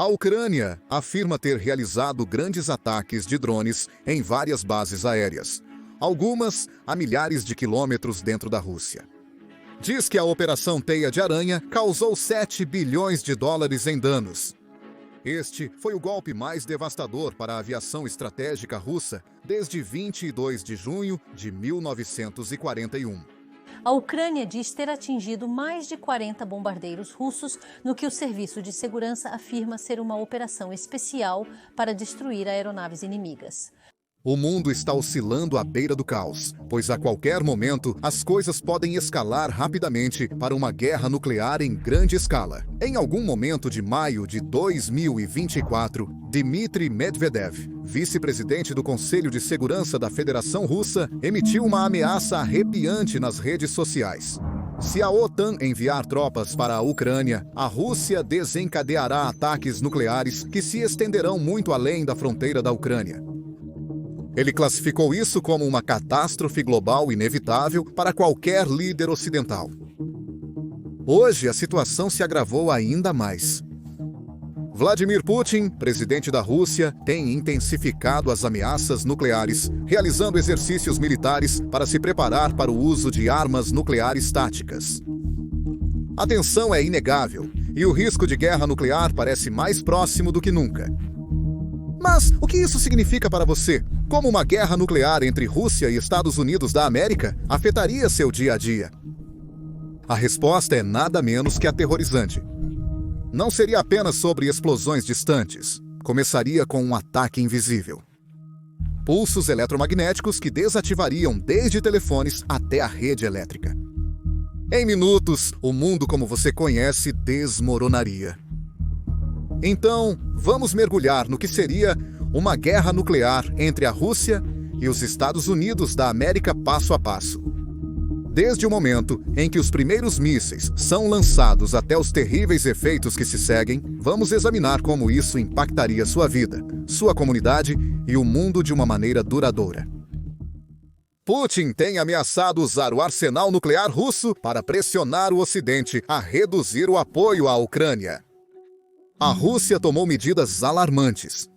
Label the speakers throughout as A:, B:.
A: A Ucrânia afirma ter realizado grandes ataques de drones em várias bases aéreas, algumas a milhares de quilômetros dentro da Rússia. Diz que a Operação Teia de Aranha causou 7 bilhões de dólares em danos. Este foi o golpe mais devastador para a aviação estratégica russa desde 22 de junho de 1941.
B: A Ucrânia diz ter atingido mais de 40 bombardeiros russos no que o Serviço de Segurança afirma ser uma operação especial para destruir aeronaves inimigas.
A: O mundo está oscilando à beira do caos, pois a qualquer momento as coisas podem escalar rapidamente para uma guerra nuclear em grande escala. Em algum momento de maio de 2024, Dmitry Medvedev, vice-presidente do Conselho de Segurança da Federação Russa, emitiu uma ameaça arrepiante nas redes sociais. Se a OTAN enviar tropas para a Ucrânia, a Rússia desencadeará ataques nucleares que se estenderão muito além da fronteira da Ucrânia. Ele classificou isso como uma catástrofe global inevitável para qualquer líder ocidental. Hoje, a situação se agravou ainda mais. Vladimir Putin, presidente da Rússia, tem intensificado as ameaças nucleares, realizando exercícios militares para se preparar para o uso de armas nucleares táticas. A tensão é inegável e o risco de guerra nuclear parece mais próximo do que nunca. Mas o que isso significa para você? Como uma guerra nuclear entre Rússia e Estados Unidos da América afetaria seu dia a dia? A resposta é nada menos que aterrorizante. Não seria apenas sobre explosões distantes. Começaria com um ataque invisível. Pulsos eletromagnéticos que desativariam desde telefones até a rede elétrica. Em minutos, o mundo como você conhece desmoronaria. Então, vamos mergulhar no que seria uma guerra nuclear entre a Rússia e os Estados Unidos da América passo a passo. Desde o momento em que os primeiros mísseis são lançados até os terríveis efeitos que se seguem, vamos examinar como isso impactaria sua vida, sua comunidade e o mundo de uma maneira duradoura. Putin tem ameaçado usar o arsenal nuclear russo para pressionar o Ocidente a reduzir o apoio à Ucrânia. A Rússia tomou medidas alarmantes.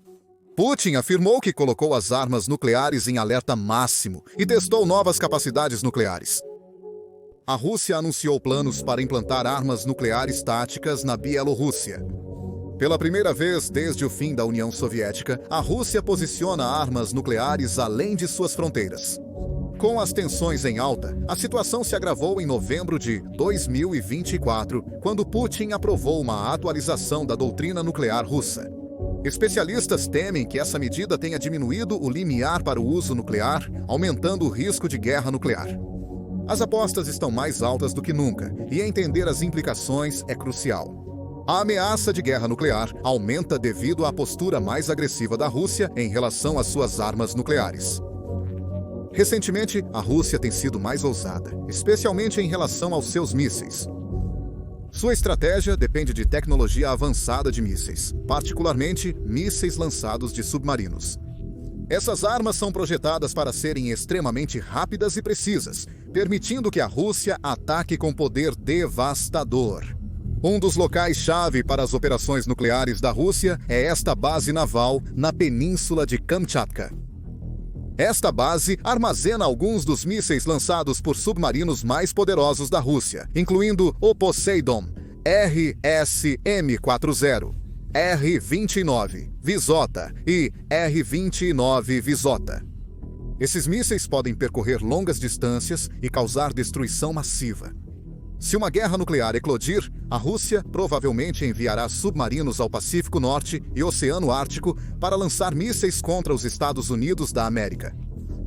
A: Putin afirmou que colocou as armas nucleares em alerta máximo e testou novas capacidades nucleares. A Rússia anunciou planos para implantar armas nucleares táticas na Bielorrússia. Pela primeira vez desde o fim da União Soviética, a Rússia posiciona armas nucleares além de suas fronteiras. Com as tensões em alta, a situação se agravou em novembro de 2024, quando Putin aprovou uma atualização da doutrina nuclear russa. Especialistas temem que essa medida tenha diminuído o limiar para o uso nuclear, aumentando o risco de guerra nuclear. As apostas estão mais altas do que nunca, e entender as implicações é crucial. A ameaça de guerra nuclear aumenta devido à postura mais agressiva da Rússia em relação às suas armas nucleares. Recentemente, a Rússia tem sido mais ousada, especialmente em relação aos seus mísseis. Sua estratégia depende de tecnologia avançada de mísseis, particularmente mísseis lançados de submarinos. Essas armas são projetadas para serem extremamente rápidas e precisas, permitindo que a Rússia ataque com poder devastador. Um dos locais-chave para as operações nucleares da Rússia é esta base naval na península de Kamchatka. Esta base armazena alguns dos mísseis lançados por submarinos mais poderosos da Rússia, incluindo o Poseidon, RSM-40, R-29 Vizota e R-29 Vizota. Esses mísseis podem percorrer longas distâncias e causar destruição massiva. Se uma guerra nuclear eclodir, a Rússia provavelmente enviará submarinos ao Pacífico Norte e Oceano Ártico para lançar mísseis contra os Estados Unidos da América.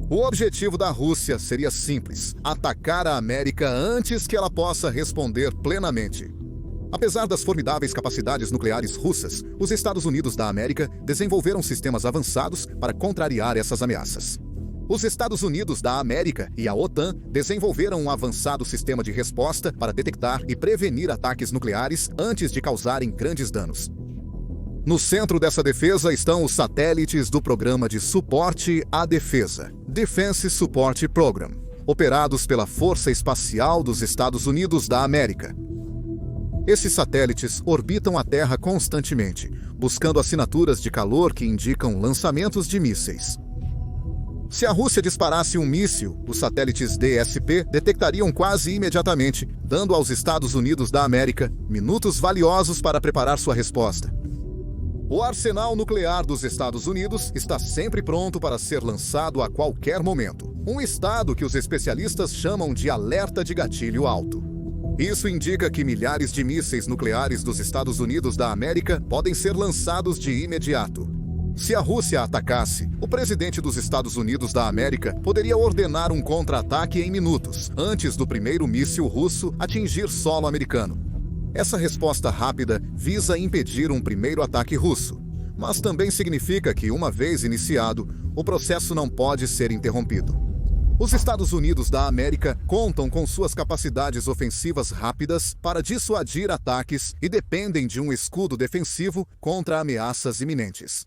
A: O objetivo da Rússia seria simples: atacar a América antes que ela possa responder plenamente. Apesar das formidáveis capacidades nucleares russas, os Estados Unidos da América desenvolveram sistemas avançados para contrariar essas ameaças. Os Estados Unidos da América e a OTAN desenvolveram um avançado sistema de resposta para detectar e prevenir ataques nucleares antes de causarem grandes danos. No centro dessa defesa estão os satélites do Programa de Suporte à Defesa, Defense Support Program, operados pela Força Espacial dos Estados Unidos da América. Esses satélites orbitam a Terra constantemente, buscando assinaturas de calor que indicam lançamentos de mísseis. Se a Rússia disparasse um míssil, os satélites DSP detectariam quase imediatamente, dando aos Estados Unidos da América minutos valiosos para preparar sua resposta. O arsenal nuclear dos Estados Unidos está sempre pronto para ser lançado a qualquer momento, um estado que os especialistas chamam de alerta de gatilho alto. Isso indica que milhares de mísseis nucleares dos Estados Unidos da América podem ser lançados de imediato. Se a Rússia atacasse, o presidente dos Estados Unidos da América poderia ordenar um contra-ataque em minutos, antes do primeiro míssil russo atingir solo americano. Essa resposta rápida visa impedir um primeiro ataque russo, mas também significa que, uma vez iniciado, o processo não pode ser interrompido. Os Estados Unidos da América contam com suas capacidades ofensivas rápidas para dissuadir ataques e dependem de um escudo defensivo contra ameaças iminentes.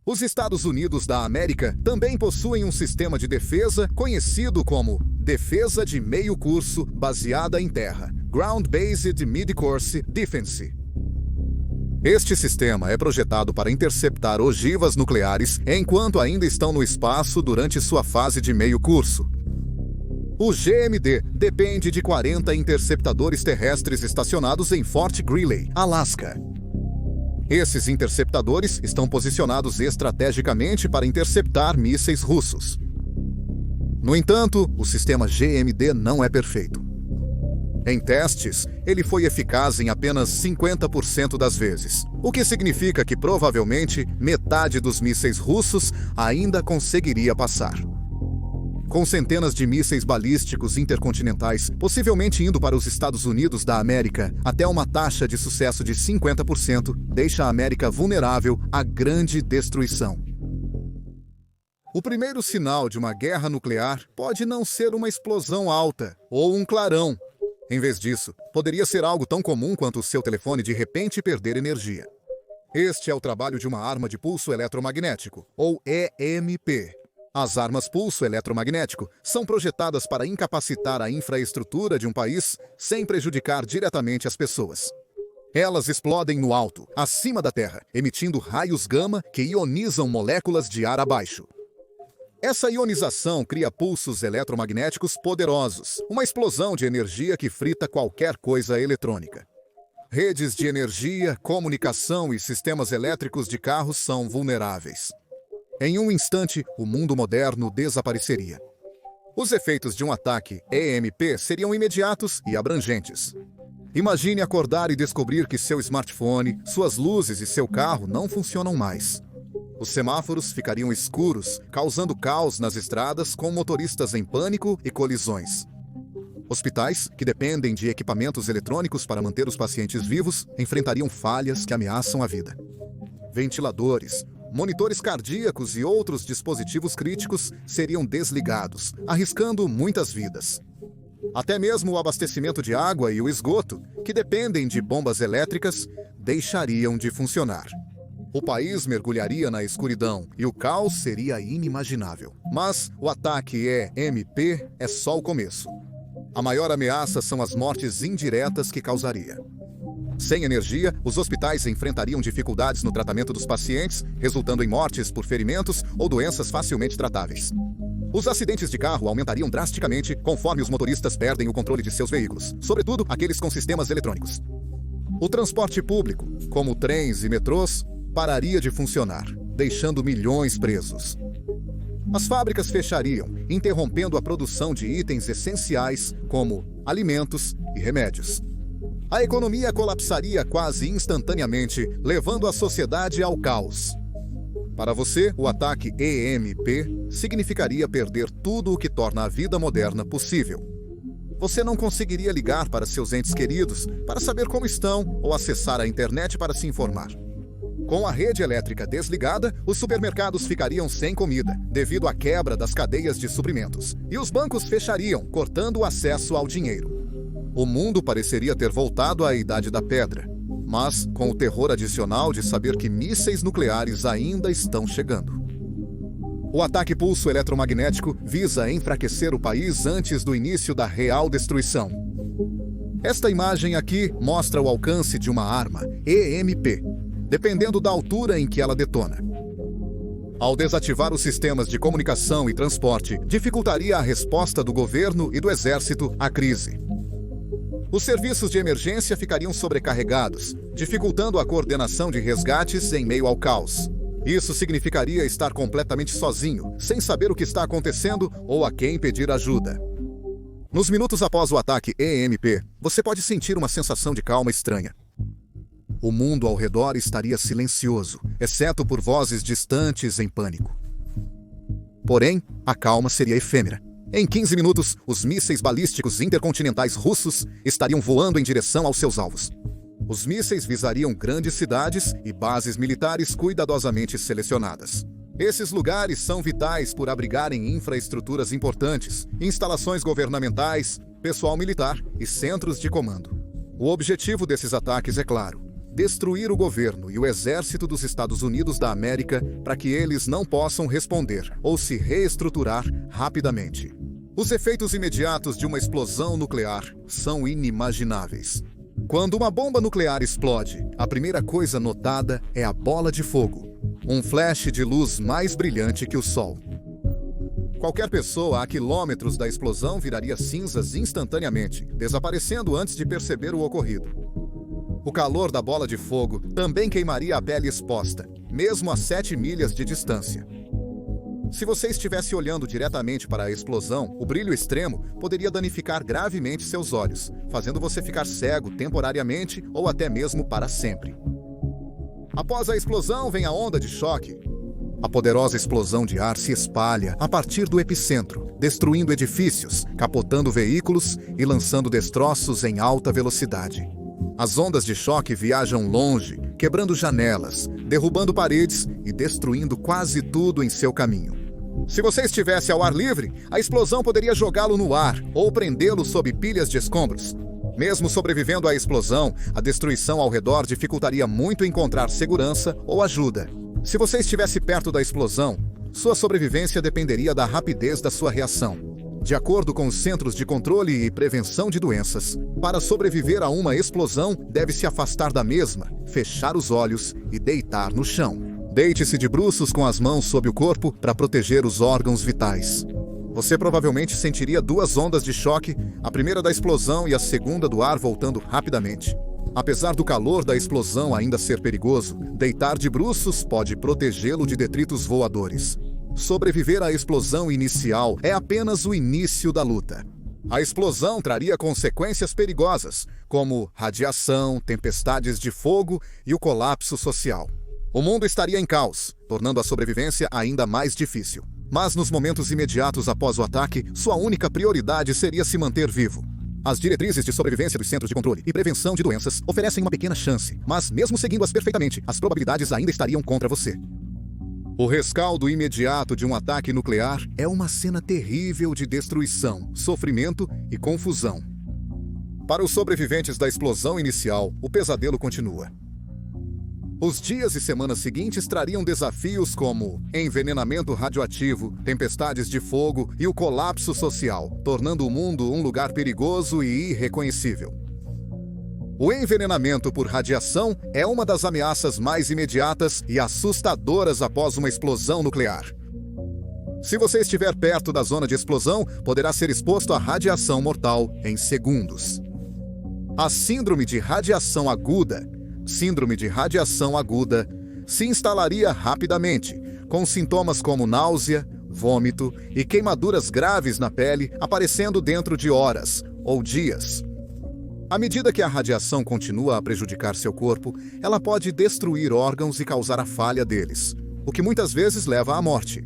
A: Os Estados Unidos da América também possuem um sistema de defesa conhecido como defesa de meio curso baseada em terra, Ground-Based Mid-Course Defense. Este sistema é projetado para interceptar ogivas nucleares enquanto ainda estão no espaço durante sua fase de meio curso. O GMD depende de 40 interceptadores terrestres estacionados em Fort Greely, Alasca. Esses interceptadores estão posicionados estrategicamente para interceptar mísseis russos. No entanto, o sistema GMD não é perfeito. Em testes, ele foi eficaz em apenas 50% das vezes, o que significa que provavelmente metade dos mísseis russos ainda conseguiria passar. Com centenas de mísseis balísticos intercontinentais possivelmente indo para os Estados Unidos da América, até uma taxa de sucesso de 50% deixa a América vulnerável à grande destruição. O primeiro sinal de uma guerra nuclear pode não ser uma explosão alta ou um clarão. Em vez disso, poderia ser algo tão comum quanto o seu telefone de repente perder energia. Este é o trabalho de uma arma de pulso eletromagnético, ou EMP. As armas pulso eletromagnético são projetadas para incapacitar a infraestrutura de um país sem prejudicar diretamente as pessoas. Elas explodem no alto, acima da Terra, emitindo raios gama que ionizam moléculas de ar abaixo. Essa ionização cria pulsos eletromagnéticos poderosos, uma explosão de energia que frita qualquer coisa eletrônica. Redes de energia, comunicação e sistemas elétricos de carros são vulneráveis. Em um instante, o mundo moderno desapareceria. Os efeitos de um ataque EMP seriam imediatos e abrangentes. Imagine acordar e descobrir que seu smartphone, suas luzes e seu carro não funcionam mais. Os semáforos ficariam escuros, causando caos nas estradas com motoristas em pânico e colisões. Hospitais, que dependem de equipamentos eletrônicos para manter os pacientes vivos, enfrentariam falhas que ameaçam a vida. Ventiladores, monitores cardíacos e outros dispositivos críticos seriam desligados, arriscando muitas vidas. Até mesmo o abastecimento de água e o esgoto, que dependem de bombas elétricas, deixariam de funcionar. O país mergulharia na escuridão e o caos seria inimaginável. Mas o ataque EMP é só o começo. A maior ameaça são as mortes indiretas que causaria. Sem energia, os hospitais enfrentariam dificuldades no tratamento dos pacientes, resultando em mortes por ferimentos ou doenças facilmente tratáveis. Os acidentes de carro aumentariam drasticamente conforme os motoristas perdem o controle de seus veículos, sobretudo aqueles com sistemas eletrônicos. O transporte público, como trens e metrôs, pararia de funcionar, deixando milhões presos. As fábricas fechariam, interrompendo a produção de itens essenciais como alimentos e remédios. A economia colapsaria quase instantaneamente, levando a sociedade ao caos. Para você, o ataque EMP significaria perder tudo o que torna a vida moderna possível. Você não conseguiria ligar para seus entes queridos para saber como estão ou acessar a internet para se informar. Com a rede elétrica desligada, os supermercados ficariam sem comida, devido à quebra das cadeias de suprimentos, e os bancos fechariam, cortando o acesso ao dinheiro. O mundo pareceria ter voltado à Idade da Pedra, mas com o terror adicional de saber que mísseis nucleares ainda estão chegando. O ataque pulso eletromagnético visa enfraquecer o país antes do início da real destruição. Esta imagem aqui mostra o alcance de uma arma EMP, dependendo da altura em que ela detona. Ao desativar os sistemas de comunicação e transporte, dificultaria a resposta do governo e do exército à crise. Os serviços de emergência ficariam sobrecarregados, dificultando a coordenação de resgates em meio ao caos. Isso significaria estar completamente sozinho, sem saber o que está acontecendo ou a quem pedir ajuda. Nos minutos após o ataque EMP, você pode sentir uma sensação de calma estranha. O mundo ao redor estaria silencioso, exceto por vozes distantes em pânico. Porém, a calma seria efêmera. Em 15 minutos, os mísseis balísticos intercontinentais russos estariam voando em direção aos seus alvos. Os mísseis visariam grandes cidades e bases militares cuidadosamente selecionadas. Esses lugares são vitais por abrigarem infraestruturas importantes, instalações governamentais, pessoal militar e centros de comando. O objetivo desses ataques é claro: destruir o governo e o exército dos Estados Unidos da América para que eles não possam responder ou se reestruturar rapidamente. Os efeitos imediatos de uma explosão nuclear são inimagináveis. Quando uma bomba nuclear explode, a primeira coisa notada é a bola de fogo, um flash de luz mais brilhante que o sol. Qualquer pessoa a quilômetros da explosão viraria cinzas instantaneamente, desaparecendo antes de perceber o ocorrido. O calor da bola de fogo também queimaria a pele exposta, mesmo a 7 milhas de distância. Se você estivesse olhando diretamente para a explosão, o brilho extremo poderia danificar gravemente seus olhos, fazendo você ficar cego temporariamente ou até mesmo para sempre. Após a explosão vem a onda de choque. A poderosa explosão de ar se espalha a partir do epicentro, destruindo edifícios, capotando veículos e lançando destroços em alta velocidade. As ondas de choque viajam longe, quebrando janelas, derrubando paredes e destruindo quase tudo em seu caminho. Se você estivesse ao ar livre, a explosão poderia jogá-lo no ar ou prendê-lo sob pilhas de escombros. Mesmo sobrevivendo à explosão, a destruição ao redor dificultaria muito encontrar segurança ou ajuda. Se você estivesse perto da explosão, sua sobrevivência dependeria da rapidez da sua reação. De acordo com os Centros de Controle e Prevenção de Doenças, para sobreviver a uma explosão, deve-se afastar da mesma, fechar os olhos e deitar no chão. Deite-se de bruços com as mãos sob o corpo para proteger os órgãos vitais. Você provavelmente sentiria 2 ondas de choque, a primeira da explosão e a segunda do ar voltando rapidamente. Apesar do calor da explosão ainda ser perigoso, deitar de bruços pode protegê-lo de detritos voadores. Sobreviver à explosão inicial é apenas o início da luta. A explosão traria consequências perigosas, como radiação, tempestades de fogo e o colapso social. O mundo estaria em caos, tornando a sobrevivência ainda mais difícil. Mas nos momentos imediatos após o ataque, sua única prioridade seria se manter vivo. As diretrizes de sobrevivência dos Centros de Controle e Prevenção de Doenças oferecem uma pequena chance, mas mesmo seguindo-as perfeitamente, as probabilidades ainda estariam contra você. O rescaldo imediato de um ataque nuclear é uma cena terrível de destruição, sofrimento e confusão. Para os sobreviventes da explosão inicial, o pesadelo continua. Os dias e semanas seguintes trariam desafios como envenenamento radioativo, tempestades de fogo e o colapso social, tornando o mundo um lugar perigoso e irreconhecível. O envenenamento por radiação é uma das ameaças mais imediatas e assustadoras após uma explosão nuclear. Se você estiver perto da zona de explosão, poderá ser exposto à radiação mortal em segundos. A síndrome de radiação aguda se instalaria rapidamente, com sintomas como náusea, vômito e queimaduras graves na pele aparecendo dentro de horas ou dias. À medida que a radiação continua a prejudicar seu corpo, ela pode destruir órgãos e causar a falha deles, o que muitas vezes leva à morte.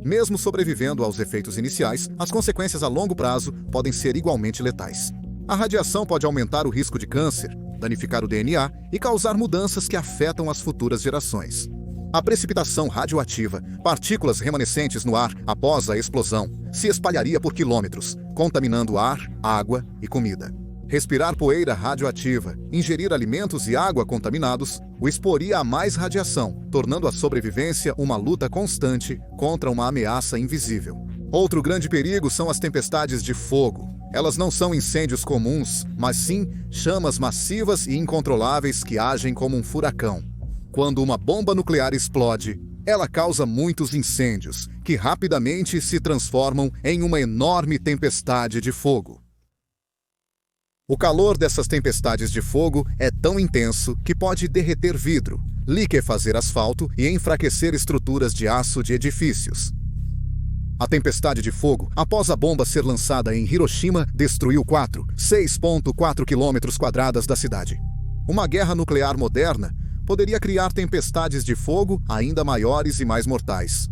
A: Mesmo sobrevivendo aos efeitos iniciais, as consequências a longo prazo podem ser igualmente letais. A radiação pode aumentar o risco de câncer, danificar o DNA e causar mudanças que afetam as futuras gerações. A precipitação radioativa, partículas remanescentes no ar após a explosão, se espalharia por quilômetros, contaminando ar, água e comida. Respirar poeira radioativa, ingerir alimentos e água contaminados, o exporia a mais radiação, tornando a sobrevivência uma luta constante contra uma ameaça invisível. Outro grande perigo são as tempestades de fogo. Elas não são incêndios comuns, mas sim chamas massivas e incontroláveis que agem como um furacão. Quando uma bomba nuclear explode, ela causa muitos incêndios, que rapidamente se transformam em uma enorme tempestade de fogo. O calor dessas tempestades de fogo é tão intenso que pode derreter vidro, liquefazer asfalto e enfraquecer estruturas de aço de edifícios. A tempestade de fogo, após a bomba ser lançada em Hiroshima, destruiu 6,4 km² da cidade. Uma guerra nuclear moderna poderia criar tempestades de fogo ainda maiores e mais mortais.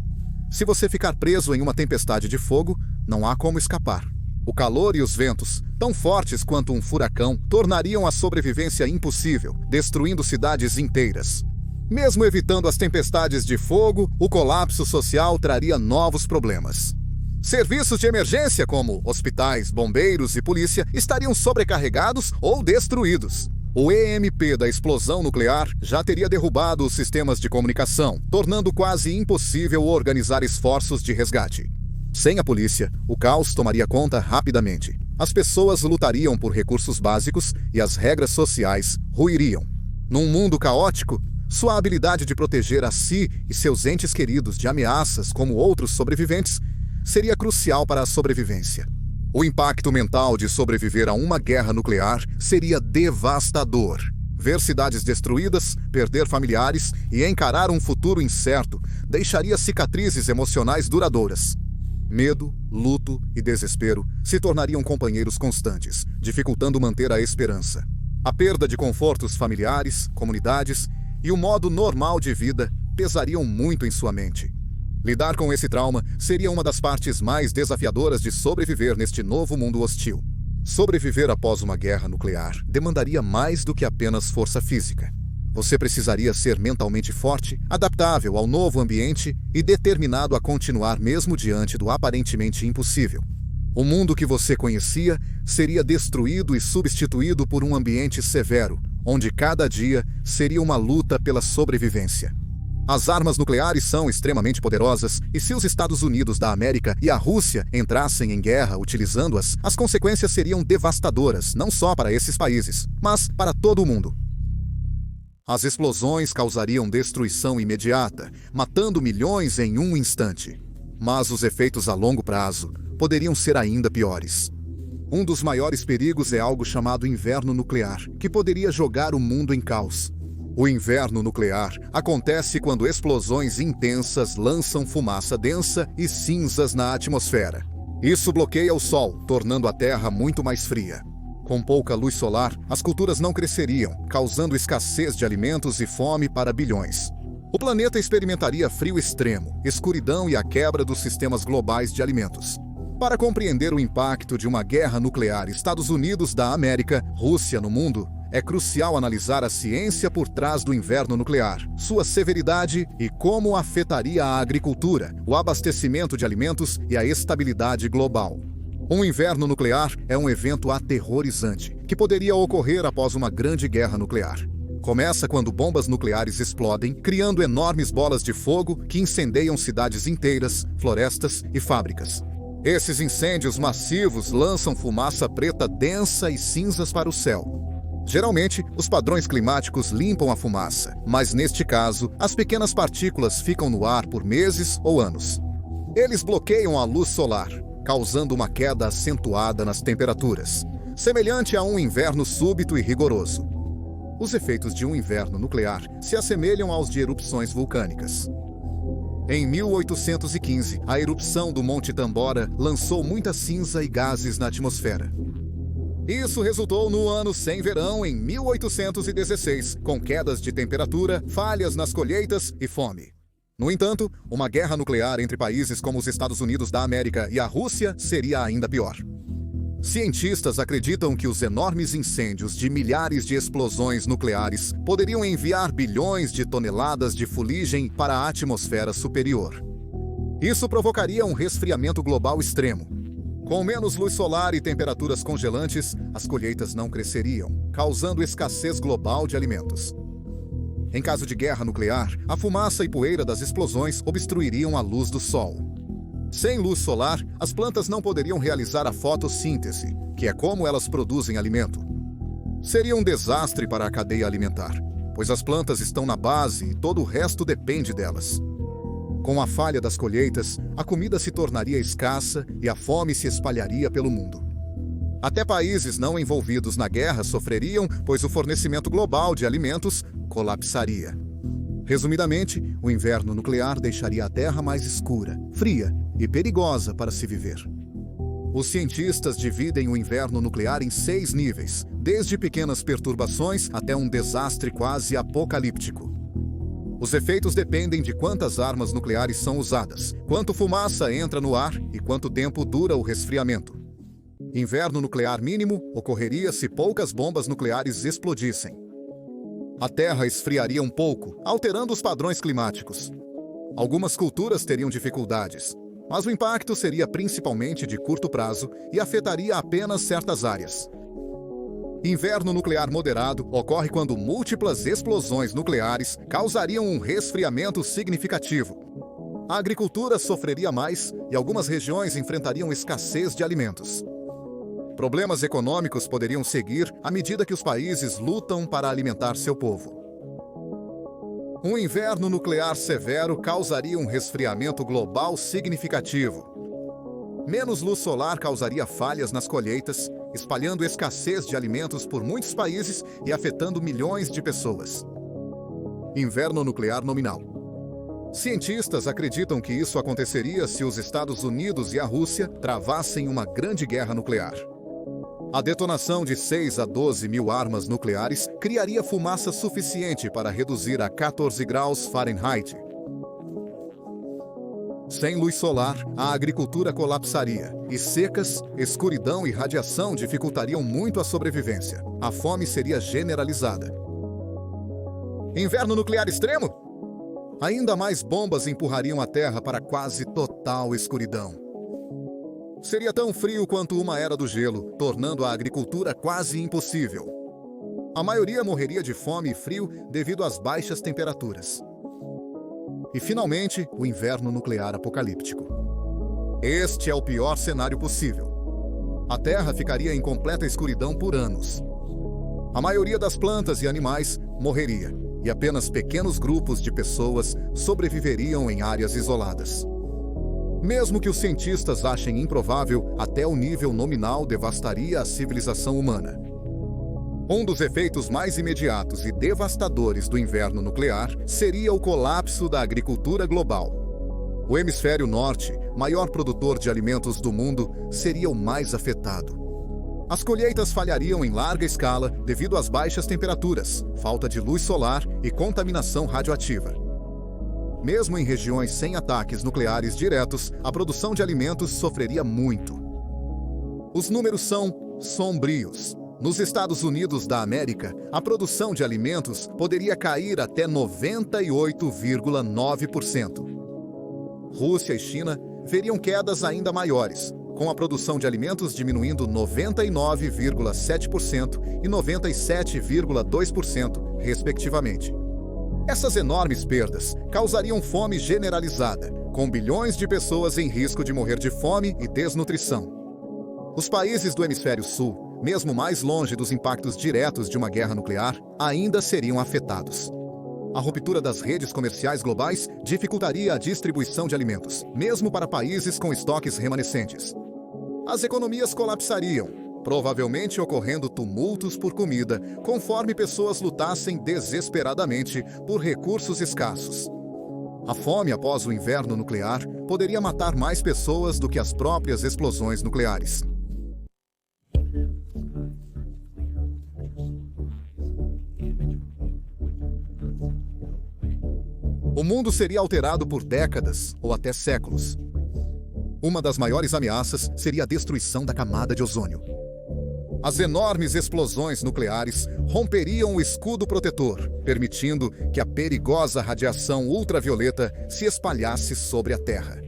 A: Se você ficar preso em uma tempestade de fogo, não há como escapar. O calor e os ventos, tão fortes quanto um furacão, tornariam a sobrevivência impossível, destruindo cidades inteiras. Mesmo evitando as tempestades de fogo, o colapso social traria novos problemas. Serviços de emergência como hospitais, bombeiros e polícia estariam sobrecarregados ou destruídos. O EMP da explosão nuclear já teria derrubado os sistemas de comunicação, tornando quase impossível organizar esforços de resgate. Sem a polícia, o caos tomaria conta rapidamente. As pessoas lutariam por recursos básicos e as regras sociais ruiriam. Num mundo caótico, sua habilidade de proteger a si e seus entes queridos de ameaças como outros sobreviventes seria crucial para a sobrevivência. O impacto mental de sobreviver a uma guerra nuclear seria devastador. Ver cidades destruídas, perder familiares e encarar um futuro incerto deixaria cicatrizes emocionais duradouras. Medo, luto e desespero se tornariam companheiros constantes, dificultando manter a esperança. A perda de confortos familiares, comunidades e o modo normal de vida pesariam muito em sua mente. Lidar com esse trauma seria uma das partes mais desafiadoras de sobreviver neste novo mundo hostil. Sobreviver após uma guerra nuclear demandaria mais do que apenas força física. Você precisaria ser mentalmente forte, adaptável ao novo ambiente e determinado a continuar mesmo diante do aparentemente impossível. O mundo que você conhecia seria destruído e substituído por um ambiente severo, onde cada dia seria uma luta pela sobrevivência. As armas nucleares são extremamente poderosas e se os Estados Unidos da América e a Rússia entrassem em guerra utilizando-as, as consequências seriam devastadoras, não só para esses países, mas para todo o mundo. As explosões causariam destruição imediata, matando milhões em um instante. Mas os efeitos a longo prazo poderiam ser ainda piores. Um dos maiores perigos é algo chamado inverno nuclear, que poderia jogar o mundo em caos. O inverno nuclear acontece quando explosões intensas lançam fumaça densa e cinzas na atmosfera. Isso bloqueia o Sol, tornando a Terra muito mais fria. Com pouca luz solar, as culturas não cresceriam, causando escassez de alimentos e fome para bilhões. O planeta experimentaria frio extremo, escuridão e a quebra dos sistemas globais de alimentos. Para compreender o impacto de uma guerra nuclear Estados Unidos da América, Rússia no mundo, é crucial analisar a ciência por trás do inverno nuclear, sua severidade e como afetaria a agricultura, o abastecimento de alimentos e a estabilidade global. Um inverno nuclear é um evento aterrorizante, que poderia ocorrer após uma grande guerra nuclear. Começa quando bombas nucleares explodem, criando enormes bolas de fogo que incendeiam cidades inteiras, florestas e fábricas. Esses incêndios massivos lançam fumaça preta densa e cinzas para o céu. Geralmente, os padrões climáticos limpam a fumaça, mas neste caso, as pequenas partículas ficam no ar por meses ou anos. Eles bloqueiam a luz solar, causando uma queda acentuada nas temperaturas, semelhante a um inverno súbito e rigoroso. Os efeitos de um inverno nuclear se assemelham aos de erupções vulcânicas. Em 1815, a erupção do Monte Tambora lançou muita cinza e gases na atmosfera. Isso resultou no ano sem verão em 1816, com quedas de temperatura, falhas nas colheitas e fome. No entanto, uma guerra nuclear entre países como os Estados Unidos da América e a Rússia seria ainda pior. Cientistas acreditam que os enormes incêndios de milhares de explosões nucleares poderiam enviar bilhões de toneladas de fuligem para a atmosfera superior. Isso provocaria um resfriamento global extremo. Com menos luz solar e temperaturas congelantes, as colheitas não cresceriam, causando escassez global de alimentos. Em caso de guerra nuclear, a fumaça e poeira das explosões obstruiriam a luz do Sol. Sem luz solar, as plantas não poderiam realizar a fotossíntese, que é como elas produzem alimento. Seria um desastre para a cadeia alimentar, pois as plantas estão na base e todo o resto depende delas. Com a falha das colheitas, a comida se tornaria escassa e a fome se espalharia pelo mundo. Até países não envolvidos na guerra sofreriam, pois o fornecimento global de alimentos colapsaria. Resumidamente, o inverno nuclear deixaria a Terra mais escura, fria e perigosa para se viver. Os cientistas dividem o inverno nuclear em 6 níveis, desde pequenas perturbações até um desastre quase apocalíptico. Os efeitos dependem de quantas armas nucleares são usadas, quanto fumaça entra no ar e quanto tempo dura o resfriamento. Inverno nuclear mínimo ocorreria se poucas bombas nucleares explodissem. A Terra esfriaria um pouco, alterando os padrões climáticos. Algumas culturas teriam dificuldades, mas o impacto seria principalmente de curto prazo e afetaria apenas certas áreas. Inverno nuclear moderado ocorre quando múltiplas explosões nucleares causariam um resfriamento significativo. A agricultura sofreria mais e algumas regiões enfrentariam escassez de alimentos. Problemas econômicos poderiam seguir à medida que os países lutam para alimentar seu povo. Um inverno nuclear severo causaria um resfriamento global significativo. Menos luz solar causaria falhas nas colheitas, espalhando escassez de alimentos por muitos países e afetando milhões de pessoas. Inverno nuclear nominal. Cientistas acreditam que isso aconteceria se os Estados Unidos e a Rússia travassem uma grande guerra nuclear. A detonação de 6 a 12 mil armas nucleares criaria fumaça suficiente para reduzir a 14 graus Fahrenheit. Sem luz solar, a agricultura colapsaria, e secas, escuridão e radiação dificultariam muito a sobrevivência. A fome seria generalizada. Inverno nuclear extremo? Ainda mais bombas empurrariam a Terra para quase total escuridão. Seria tão frio quanto uma era do gelo, tornando a agricultura quase impossível. A maioria morreria de fome e frio devido às baixas temperaturas. E, finalmente, o inverno nuclear apocalíptico. Este é o pior cenário possível. A Terra ficaria em completa escuridão por anos. A maioria das plantas e animais morreria, e apenas pequenos grupos de pessoas sobreviveriam em áreas isoladas. Mesmo que os cientistas achem improvável, até o nível nominal devastaria a civilização humana. Um dos efeitos mais imediatos e devastadores do inverno nuclear seria o colapso da agricultura global. O hemisfério norte, maior produtor de alimentos do mundo, seria o mais afetado. As colheitas falhariam em larga escala devido às baixas temperaturas, falta de luz solar e contaminação radioativa. Mesmo em regiões sem ataques nucleares diretos, a produção de alimentos sofreria muito. Os números são sombrios. Nos Estados Unidos da América, a produção de alimentos poderia cair até 98,9%. Rússia e China veriam quedas ainda maiores, com a produção de alimentos diminuindo 99,7% e 97,2%, respectivamente. Essas enormes perdas causariam fome generalizada, com bilhões de pessoas em risco de morrer de fome e desnutrição. Os países do Hemisfério Sul, mesmo mais longe dos impactos diretos de uma guerra nuclear, ainda seriam afetados. A ruptura das redes comerciais globais dificultaria a distribuição de alimentos, mesmo para países com estoques remanescentes. As economias colapsariam, provavelmente ocorrendo tumultos por comida, conforme pessoas lutassem desesperadamente por recursos escassos. A fome após o inverno nuclear poderia matar mais pessoas do que as próprias explosões nucleares. O mundo seria alterado por décadas ou até séculos. Uma das maiores ameaças seria a destruição da camada de ozônio. As enormes explosões nucleares romperiam o escudo protetor, permitindo que a perigosa radiação ultravioleta se espalhasse sobre a Terra.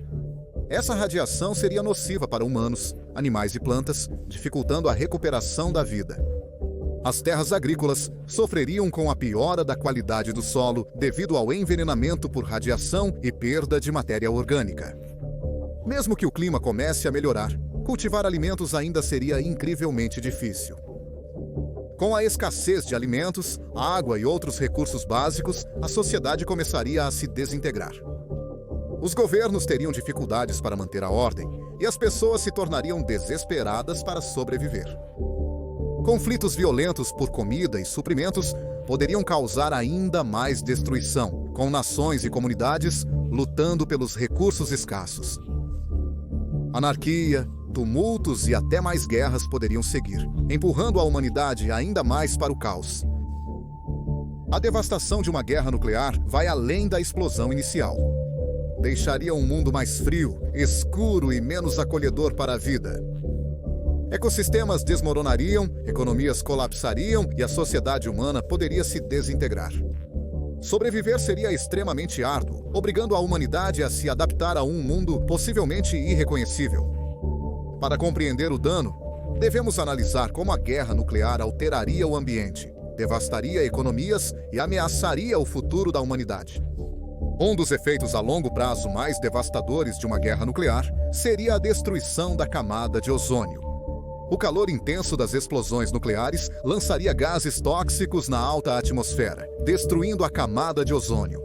A: Essa radiação seria nociva para humanos, animais e plantas, dificultando a recuperação da vida. As terras agrícolas sofreriam com a piora da qualidade do solo devido ao envenenamento por radiação e perda de matéria orgânica. Mesmo que o clima comece a melhorar, cultivar alimentos ainda seria incrivelmente difícil. Com a escassez de alimentos, água e outros recursos básicos, a sociedade começaria a se desintegrar. Os governos teriam dificuldades para manter a ordem e as pessoas se tornariam desesperadas para sobreviver. Conflitos violentos por comida e suprimentos poderiam causar ainda mais destruição, com nações e comunidades lutando pelos recursos escassos. Anarquia, tumultos e até mais guerras poderiam seguir, empurrando a humanidade ainda mais para o caos. A devastação de uma guerra nuclear vai além da explosão inicial. Deixaria um mundo mais frio, escuro e menos acolhedor para a vida. Ecossistemas desmoronariam, economias colapsariam e a sociedade humana poderia se desintegrar. Sobreviver seria extremamente árduo, obrigando a humanidade a se adaptar a um mundo possivelmente irreconhecível. Para compreender o dano, devemos analisar como a guerra nuclear alteraria o ambiente, devastaria economias e ameaçaria o futuro da humanidade. Um dos efeitos a longo prazo mais devastadores de uma guerra nuclear seria a destruição da camada de ozônio. O calor intenso das explosões nucleares lançaria gases tóxicos na alta atmosfera, destruindo a camada de ozônio.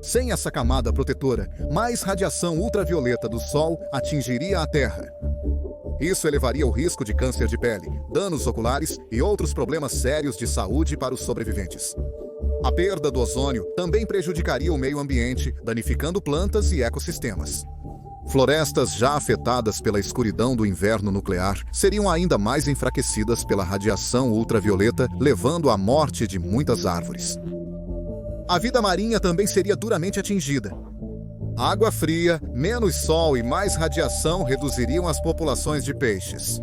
A: Sem essa camada protetora, mais radiação ultravioleta do Sol atingiria a Terra. Isso elevaria o risco de câncer de pele, danos oculares e outros problemas sérios de saúde para os sobreviventes. A perda do ozônio também prejudicaria o meio ambiente, danificando plantas e ecossistemas. Florestas já afetadas pela escuridão do inverno nuclear seriam ainda mais enfraquecidas pela radiação ultravioleta, levando à morte de muitas árvores. A vida marinha também seria duramente atingida. Água fria, menos sol e mais radiação reduziriam as populações de peixes.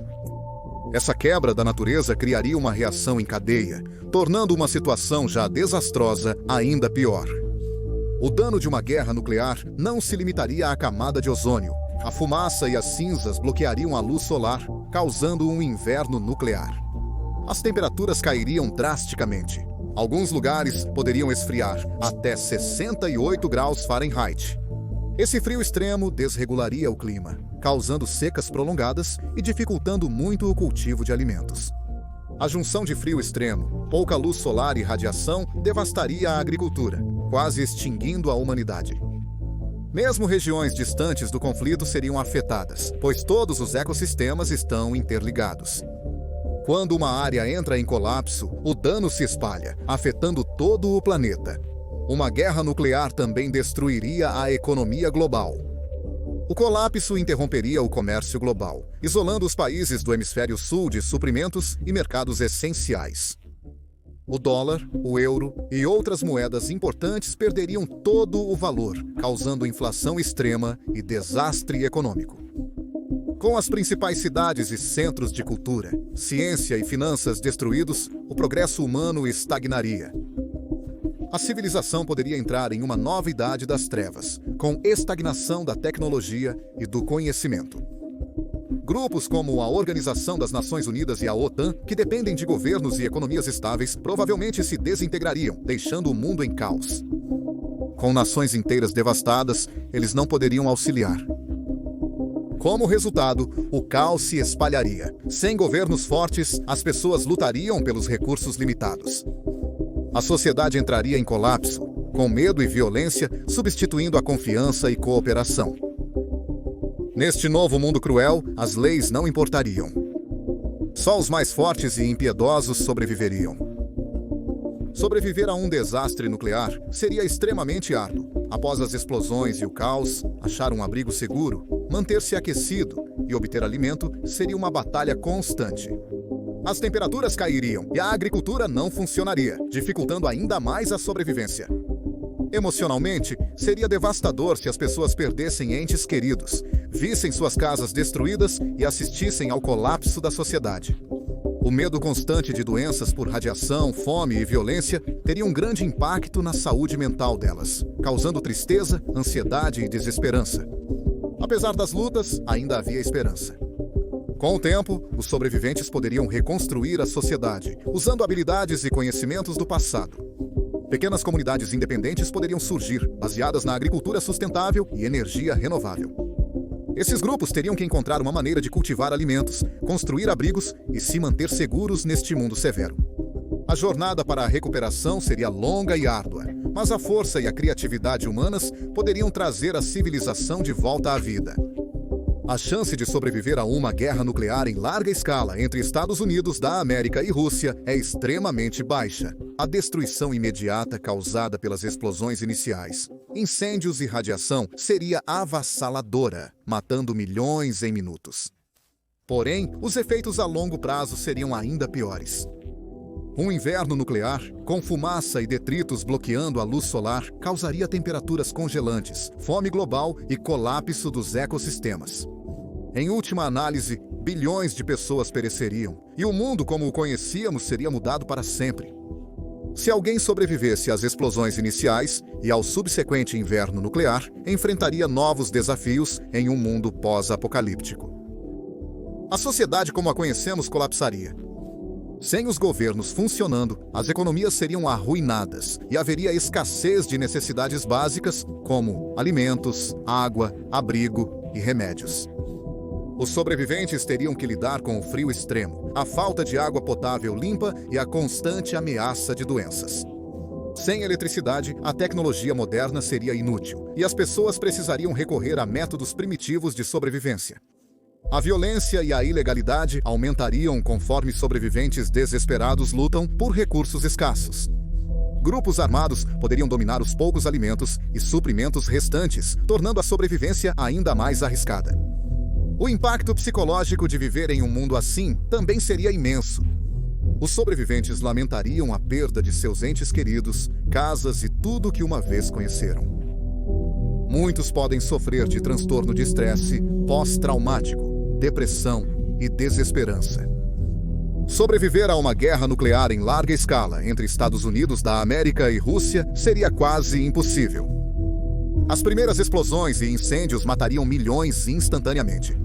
A: Essa quebra da natureza criaria uma reação em cadeia, tornando uma situação já desastrosa ainda pior. O dano de uma guerra nuclear não se limitaria à camada de ozônio. A fumaça e as cinzas bloqueariam a luz solar, causando um inverno nuclear. As temperaturas cairiam drasticamente. Alguns lugares poderiam esfriar até 68 graus Fahrenheit. Esse frio extremo desregularia o clima, causando secas prolongadas e dificultando muito o cultivo de alimentos. A junção de frio extremo, pouca luz solar e radiação devastaria a agricultura, quase extinguindo a humanidade. Mesmo regiões distantes do conflito seriam afetadas, pois todos os ecossistemas estão interligados. Quando uma área entra em colapso, o dano se espalha, afetando todo o planeta. Uma guerra nuclear também destruiria a economia global. O colapso interromperia o comércio global, isolando os países do hemisfério sul de suprimentos e mercados essenciais. O dólar, o euro e outras moedas importantes perderiam todo o valor, causando inflação extrema e desastre econômico. Com as principais cidades e centros de cultura, ciência e finanças destruídos, o progresso humano estagnaria. A civilização poderia entrar em uma nova idade das trevas, com estagnação da tecnologia e do conhecimento. Grupos como a Organização das Nações Unidas e a OTAN, que dependem de governos e economias estáveis, provavelmente se desintegrariam, deixando o mundo em caos. Com nações inteiras devastadas, eles não poderiam auxiliar. Como resultado, o caos se espalharia. Sem governos fortes, as pessoas lutariam pelos recursos limitados. A sociedade entraria em colapso, com medo e violência, substituindo a confiança e cooperação. Neste novo mundo cruel, as leis não importariam. Só os mais fortes e impiedosos sobreviveriam. Sobreviver a um desastre nuclear seria extremamente árduo. Após as explosões e o caos, achar um abrigo seguro, manter-se aquecido e obter alimento seria uma batalha constante. As temperaturas cairiam e a agricultura não funcionaria, dificultando ainda mais a sobrevivência. Emocionalmente, seria devastador se as pessoas perdessem entes queridos, vissem suas casas destruídas e assistissem ao colapso da sociedade. O medo constante de doenças por radiação, fome e violência teria um grande impacto na saúde mental delas, causando tristeza, ansiedade e desesperança. Apesar das lutas, ainda havia esperança. Com o tempo, os sobreviventes poderiam reconstruir a sociedade, usando habilidades e conhecimentos do passado. Pequenas comunidades independentes poderiam surgir, baseadas na agricultura sustentável e energia renovável. Esses grupos teriam que encontrar uma maneira de cultivar alimentos, construir abrigos e se manter seguros neste mundo severo. A jornada para a recuperação seria longa e árdua, mas a força e a criatividade humanas poderiam trazer a civilização de volta à vida. A chance de sobreviver a uma guerra nuclear em larga escala entre Estados Unidos da América e Rússia é extremamente baixa. A destruição imediata causada pelas explosões iniciais, incêndios e radiação seria avassaladora, matando milhões em minutos. Porém, os efeitos a longo prazo seriam ainda piores. Um inverno nuclear, com fumaça e detritos bloqueando a luz solar, causaria temperaturas congelantes, fome global e colapso dos ecossistemas. Em última análise, bilhões de pessoas pereceriam, e o mundo como o conhecíamos seria mudado para sempre. Se alguém sobrevivesse às explosões iniciais e ao subsequente inverno nuclear, enfrentaria novos desafios em um mundo pós-apocalíptico. A sociedade como a conhecemos colapsaria. Sem os governos funcionando, as economias seriam arruinadas e haveria escassez de necessidades básicas como alimentos, água, abrigo e remédios. Os sobreviventes teriam que lidar com o frio extremo, a falta de água potável limpa e a constante ameaça de doenças. Sem eletricidade, a tecnologia moderna seria inútil e as pessoas precisariam recorrer a métodos primitivos de sobrevivência. A violência e a ilegalidade aumentariam conforme sobreviventes desesperados lutam por recursos escassos. Grupos armados poderiam dominar os poucos alimentos e suprimentos restantes, tornando a sobrevivência ainda mais arriscada. O impacto psicológico de viver em um mundo assim também seria imenso. Os sobreviventes lamentariam a perda de seus entes queridos, casas e tudo o que uma vez conheceram. Muitos podem sofrer de transtorno de estresse pós-traumático, depressão e desesperança. Sobreviver a uma guerra nuclear em larga escala entre Estados Unidos da América e Rússia seria quase impossível. As primeiras explosões e incêndios matariam milhões instantaneamente.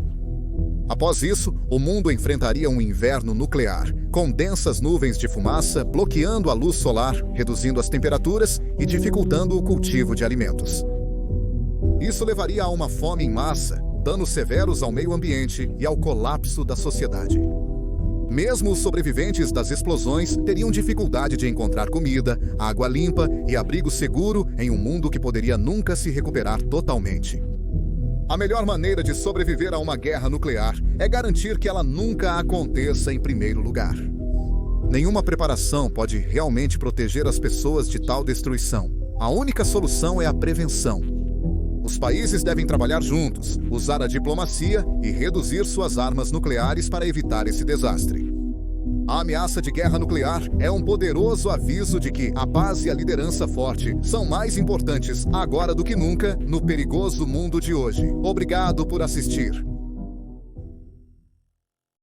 A: Após isso, o mundo enfrentaria um inverno nuclear, com densas nuvens de fumaça bloqueando a luz solar, reduzindo as temperaturas e dificultando o cultivo de alimentos. Isso levaria a uma fome em massa, danos severos ao meio ambiente e ao colapso da sociedade. Mesmo os sobreviventes das explosões teriam dificuldade de encontrar comida, água limpa e abrigo seguro em um mundo que poderia nunca se recuperar totalmente. A melhor maneira de sobreviver a uma guerra nuclear é garantir que ela nunca aconteça em primeiro lugar. Nenhuma preparação pode realmente proteger as pessoas de tal destruição. A única solução é a prevenção. Os países devem trabalhar juntos, usar a diplomacia e reduzir suas armas nucleares para evitar esse desastre. A ameaça de guerra nuclear é um poderoso aviso de que a paz e a liderança forte são mais importantes agora do que nunca no perigoso mundo de hoje. Obrigado por assistir.